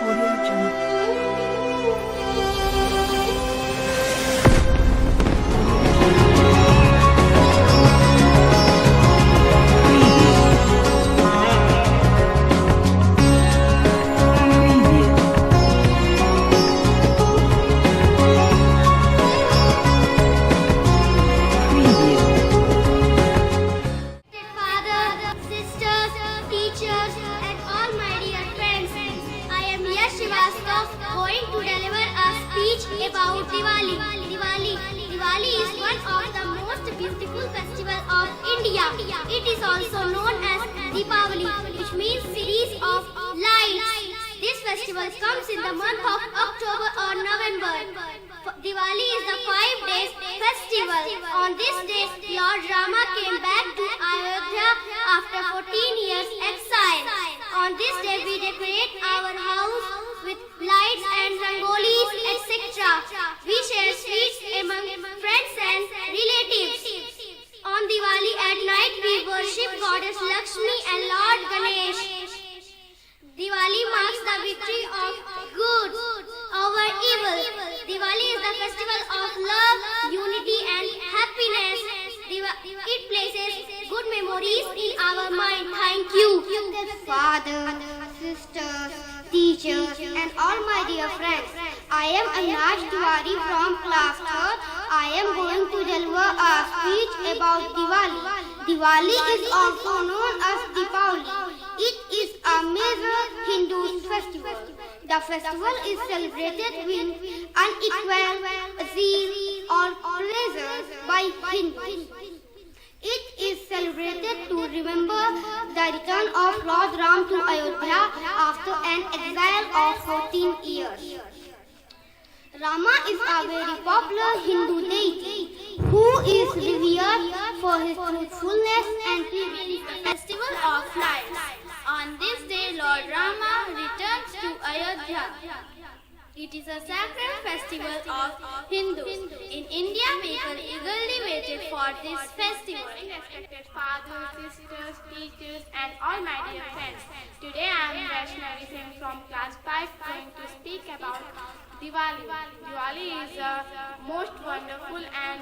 Audio Jungle. Going to deliver a speech about Diwali. Diwali is one of the most beautiful festivals of India. It is also known as Deepavali, which means series of lights. This festival comes in the month of October or November. Diwali is the 5-day festival. On this day, Lord Rama came back to Ayodhya after 14 years exile. On this day, we decorate our house with lights and rangolis, etc. We share sweets among friends and relatives. On Diwali at night, we worship Goddess Lakshmi and Lord Ganesh. Diwali marks the victory of good over evil. Diwali is the festival of love, unity and happiness. It places good memories in our mind. Thank you. Father, sisters, teachers and all my dear friends, I am Anash Tiwari from class 3rd. I am going to deliver a speech about Diwali. Diwali is also known as Deepavali. It is a major Hindu festival. The festival is celebrated with unequal zeal or pleasure by Hindus. It is celebrated to remember the return of Lord Ram to Ayodhya after an exile of 14 years. Rama is a very popular Hindu deity who is revered for his truthfulness and purity. Festival of Lights. On this day, Lord Rama returns to Ayodhya. It is a sacred festival of Hindus. In India, people eagerly waited for this festival. Respected fathers, sisters, teachers and all my dear friends. Today I am Vaishnavi Singh from class 5 going to speak about Diwali. Diwali is a most wonderful and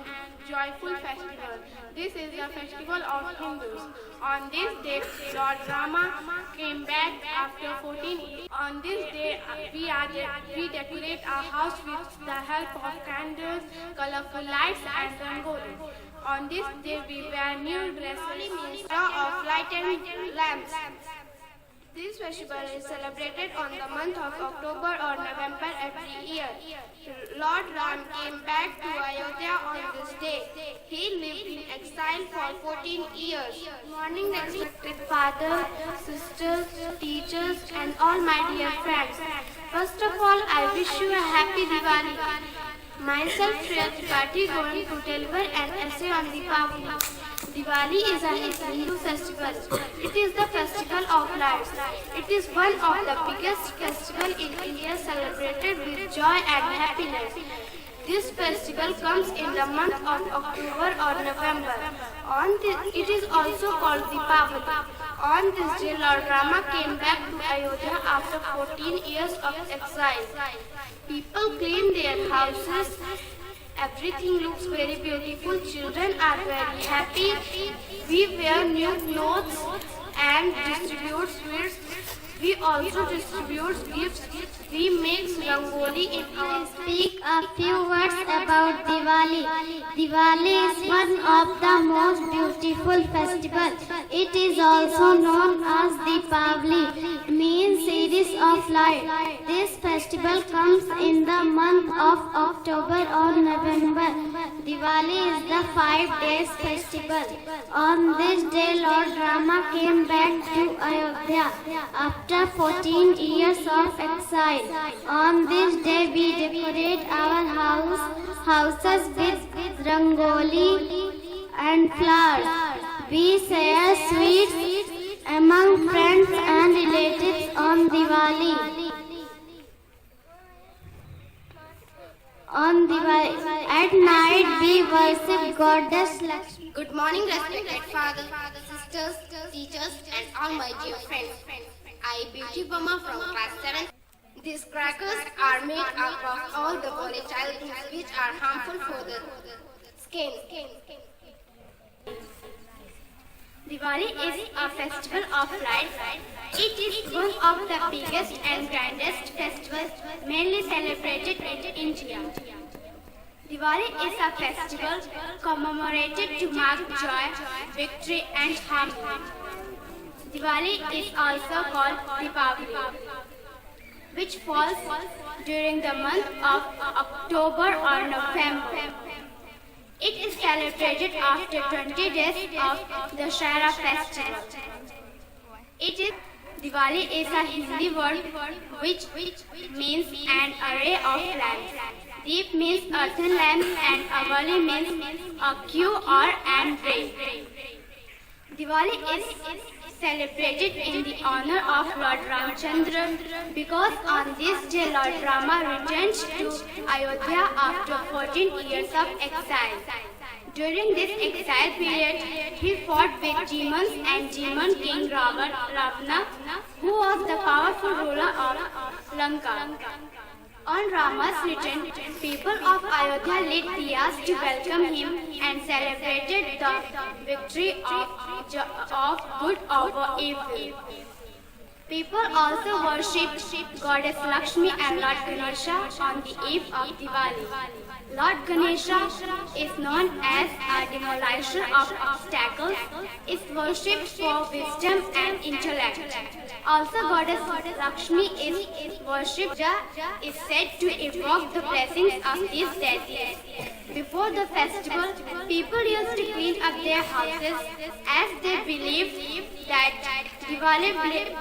joyful festival. This is the festival of Hindus. On this day, Lord Rama came back after 14 years. On this day, we decorate our house with the help of candles, colorful lights and rangoli. On this day, we wear new dresses of lighted lamps. This festival is celebrated on the month of October or November every year. Lord Ram came back to Ayodhya on this day. He lived in exile for 14 years. Good morning, respected father, sisters, teachers and all my dear friends. First of all, I wish you a happy Diwali. Myself, Shreya Tripathi, going to deliver an essay on Deepavali. Diwali is a Hindu festival. It is the festival of lights. It is one of the biggest festivals in India celebrated with joy and happiness. This festival comes in the month of October or November. It is also called Deepavali. On this day, Lord Rama came back to Ayodhya after 14 years of exile. People clean their houses. Everything looks very beautiful. Children are very happy. We wear new clothes and distribute sweets. We also distribute gifts. We make rangoli in our Speak a few words about Diwali. Diwali is one of the most beautiful festivals. It is also known as Deepavali, means series of lights. This festival comes in the month of October or November. Diwali is the 5 days festival. On this day, Lord Rama came back to Ayodhya after 14 years of exile. On this day, we decorate our houses with rangoli and flowers. We share sweets among friends and relatives on Diwali. At night, we worship Goddess Lakshmi. Good morning, respected fathers, sisters, teachers and all my dear friends. I, Beauty Burma from class 7. These crackers are made up of all the volatile foods which are harmful for the skin. Diwali is a festival of lights. It is one of the biggest and grandest festivals mainly celebrated in India. Diwali is a festival commemorated to mark joy, victory and harmony. Diwali is also called Deepavali, which falls during the month of October or November. It is celebrated after 20 days of the Shara festival. Diwali is a Hindi word which means an array of lamps. Deep means earthen lamp and Avali means a queue or an ray. Diwali is celebrated in the honor of Lord Ramchandra because on this day Lord Rama returned to Ayodhya after 14 years of exile. During this exile period, he fought with demons and demon king Ravana, who was the powerful ruler of Lanka. On Rama's return, people of Ayodhya lit diyas to welcome him and celebrated the victory of good over evil. People also worshipped Goddess Lakshmi and Lord Ganesha on the eve of Diwali. Lord Ganesha is known as a demolisher of obstacles, is worshipped for wisdom and intellect. Also, Goddess Lakshmi is worshipped, is said to evoke the blessings of these deities. Before the festival, people used to clean up their houses as they believed that Diwali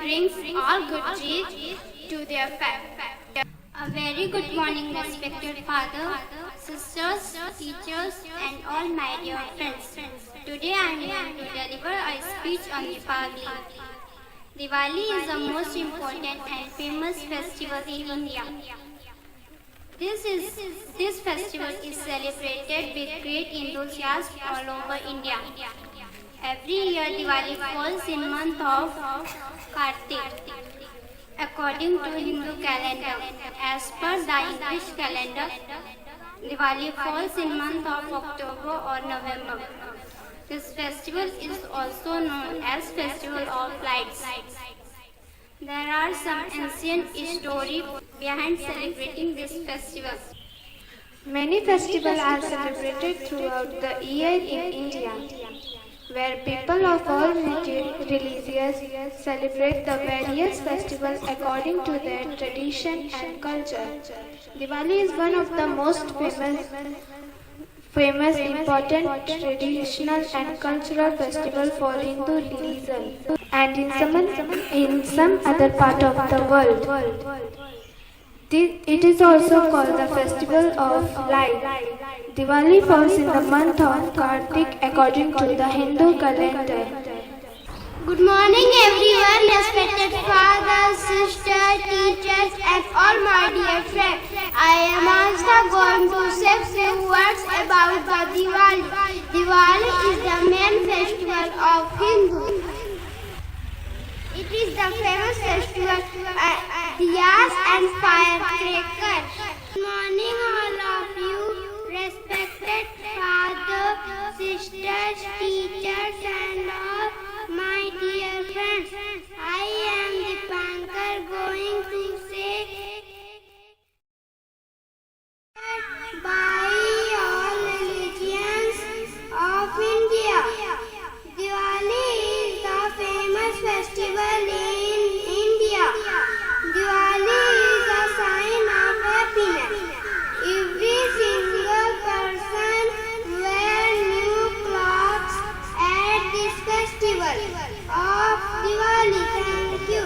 brings all good deeds to their family. A very good morning, respected father, sisters, teachers, and all my dear friends. Today I am going to deliver a speech on Diwali. Diwali is the most important and famous festival in India. This festival is celebrated with great enthusiasm all over India. Every year Diwali falls in month of Kartik. According to Hindu calendar, as per the English calendar, Diwali falls in month of October or November. This festival is also known as Festival of Lights. There are some ancient stories behind celebrating this festival. Many festivals are celebrated throughout the year in India, where people of all religions celebrate the various festivals according to their tradition and culture. Diwali is one of the most famous, important, traditional and cultural festival for Hindu religion and in some other part of the world. It is also called the Festival of Light. Diwali falls in the month of Kartik according to the Hindu calendar. Good morning everyone, respected fathers, sisters, teachers and all my dear friends. I am also going to say few words about the Diwali. Diwali is the main festival of Hindu. It is the famous festival diyas and firecrackers. Good morning all of you, respected father, sisters, teachers and all my dear friends. I am Dipankar going to say by all religions of India, Diwali is the famous festival in India. Diwali is a sign of happiness. Every single person wear new clothes at this festival of Diwali. Thank you.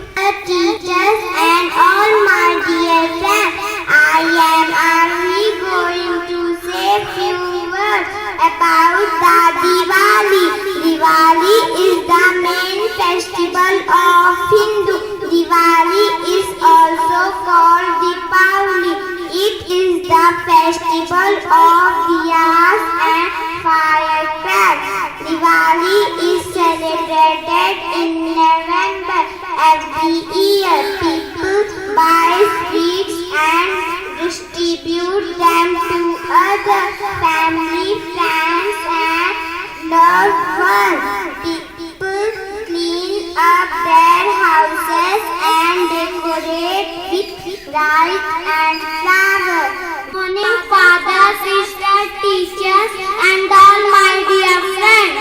Teachers and all my dear friends, I am only going to say few words about the Diwali. Diwali is the main festival of Hindu. Diwali is also called Deepavali. It is the festival of diyas and firecrackers. Diwali is celebrated in November. Every year people buy sweets with rice and flour. Morning, father, sister, teachers, and all my dear friends.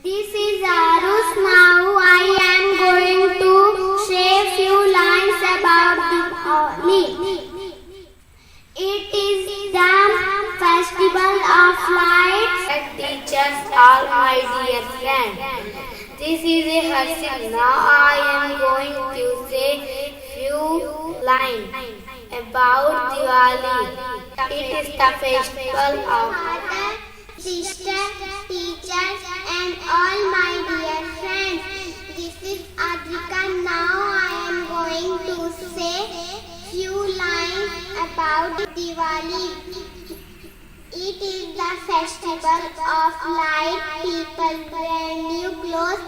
This is Arus. Now I am going to say few lines about Diwali. It is the festival of lights. Teachers, all my dear friends. This is a Harshit. Now I am going to say few lines about Diwali. It is the festival of Father, sister, teachers, and all my dear friends. This is Adrika. Now I am going to say few lines about Diwali. It is the festival of light. People wear new clothes,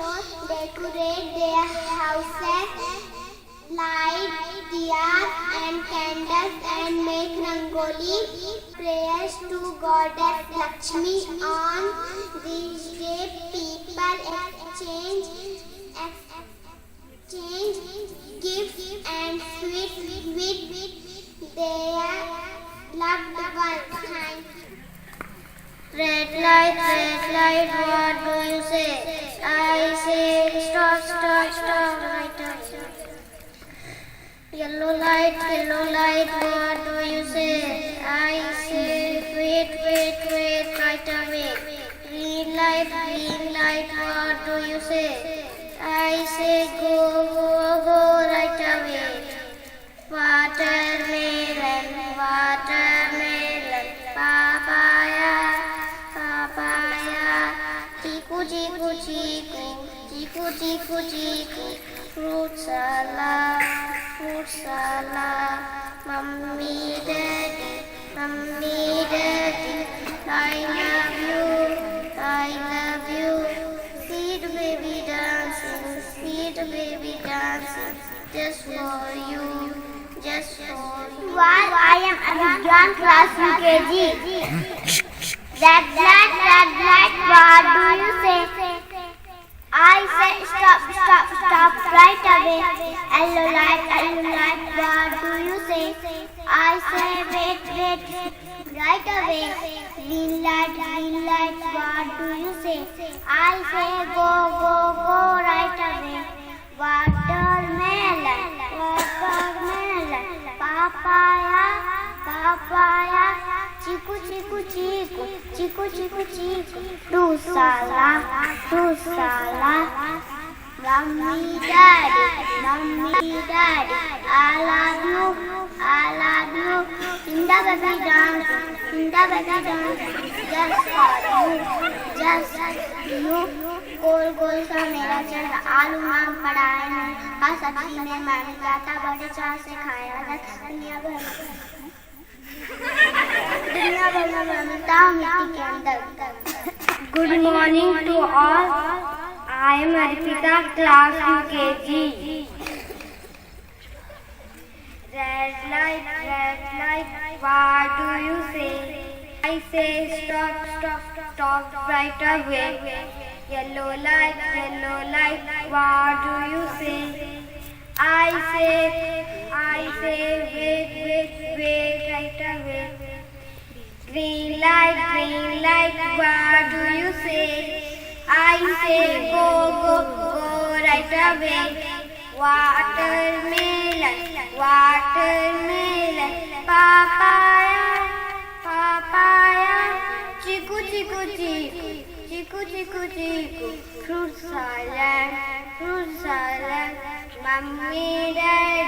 decorate their houses, light diyas and candles, and make rangoli. Prayers to Goddess Lakshmi. On this day, people exchange gifts and sweets with their loved ones. Red light, what do you say? I say stop, right away. Yellow light, what do you say? I say wait, right away. Green light, what do you say? I say go, right away. Watermelon, papaya, chiku, fruit salad, mummy, daddy, I love you, see the baby dancing, just for you. While I am Abhigyan class UKG. Red light, what do you say? I say stop, right away. Yellow light, what do you say? I say wait, right away. Green light, what do you say? I say go, right away. Watermelon, papaya, chiku, fruit salad, mummy, daddy, I love you, in the baby dance, just for you. गोल सा मेरा चेहरा, आलू नाम पड़ा है, हर सब्जी में मैंने जाता, बड़े चाव से खाया जाता, दुनिया भर में मिलता हूँ मिट्टी के अंदर। Good morning to all. I am Arpita, class UKG. Red light, what do you say? I say stop, right away. Yellow light, what do you say? I say wait, right away. Green light, what do you say? I say go, right away. Watermelon, papaya, chiku, fruit salad, mummy, daddy,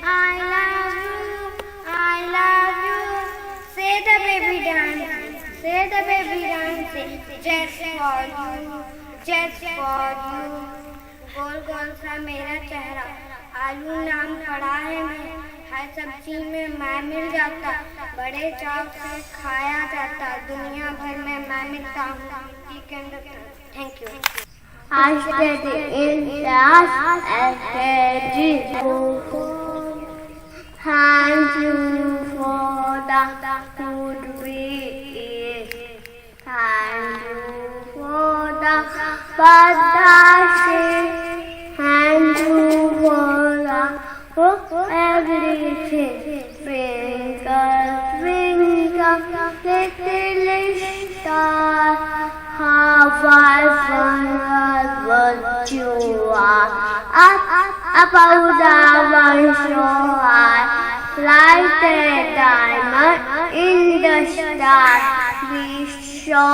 I love you, say the baby dancing, just for you, गोल सा मेरा चेहरा, आलू नाम पड़ा है, मैं हर सब्जी में मैं मिल जाता, बड़े चाव से खाया जाता, दुनिया भर में मैं मिलता हूँ मिट्टी के अंदर। Thank you. I study in class LKG. Thank you for the food we eat. Thank you for the birthday. Thank you above the world so high, like a diamond in the sky. Be so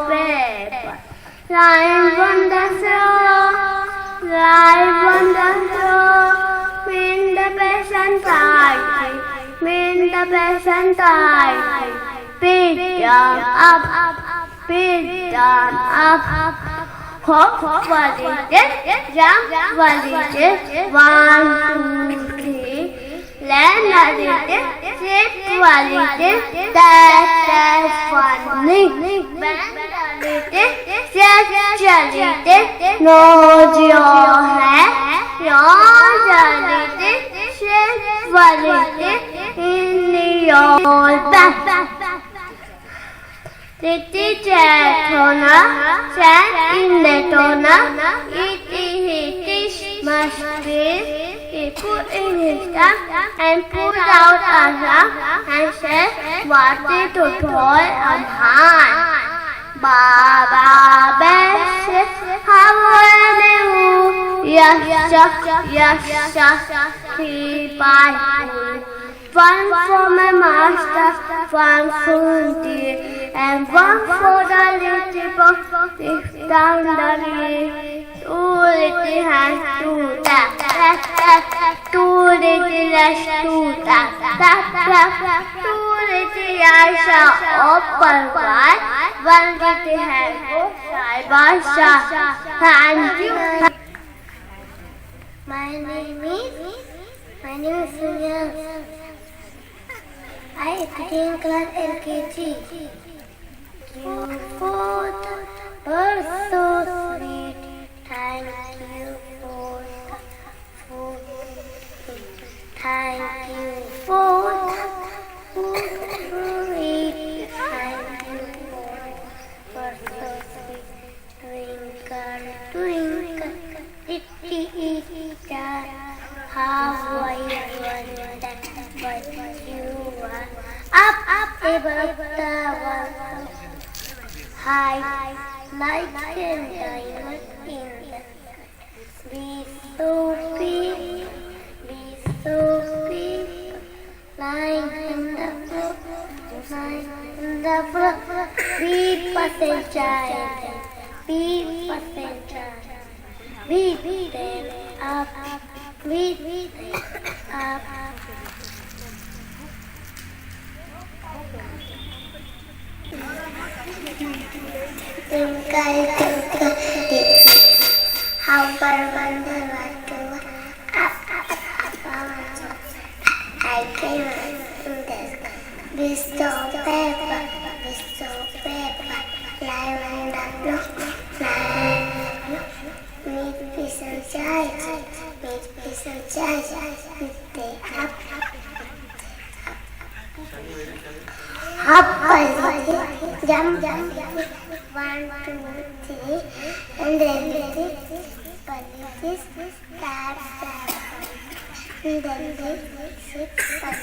paper, lying on the floor, in the peasant tide, beat them up, hop, jump, 1, 2, 3, land, sit, that's funny, nose your head, in your back. Little Jackona sat in the toner, eating his mushroom. He put in his tongue and pulled out a lamp and said, "Wanted to toy on hand." Baba Bear, how are you? Yes, he bite. One for my master, one for dear, and one for the little box down the lane. 2 little hands, 2 tap, 2 little legs, 2 tap, 2 little eyes are open wide, 1 little hand goes side by side. Thank you. My name is Surya. I study class LKG. You both were so sweet. Thank you for the food. Thank you for the food. Thank you for so sweet. Twinkle, twinkle, little star. How I wonder what you are. Up above the world, high like a diamond in the sky. Be so big, lying in the floor, be passenger, beat them up, beat them up. Twinkle, twinkle, how far wonder what to up, I came in the sky. Bestow paper, fly on the floor, meet peace and joy, they up, jump, 1, 2, 3, and then this start, and then this 6, and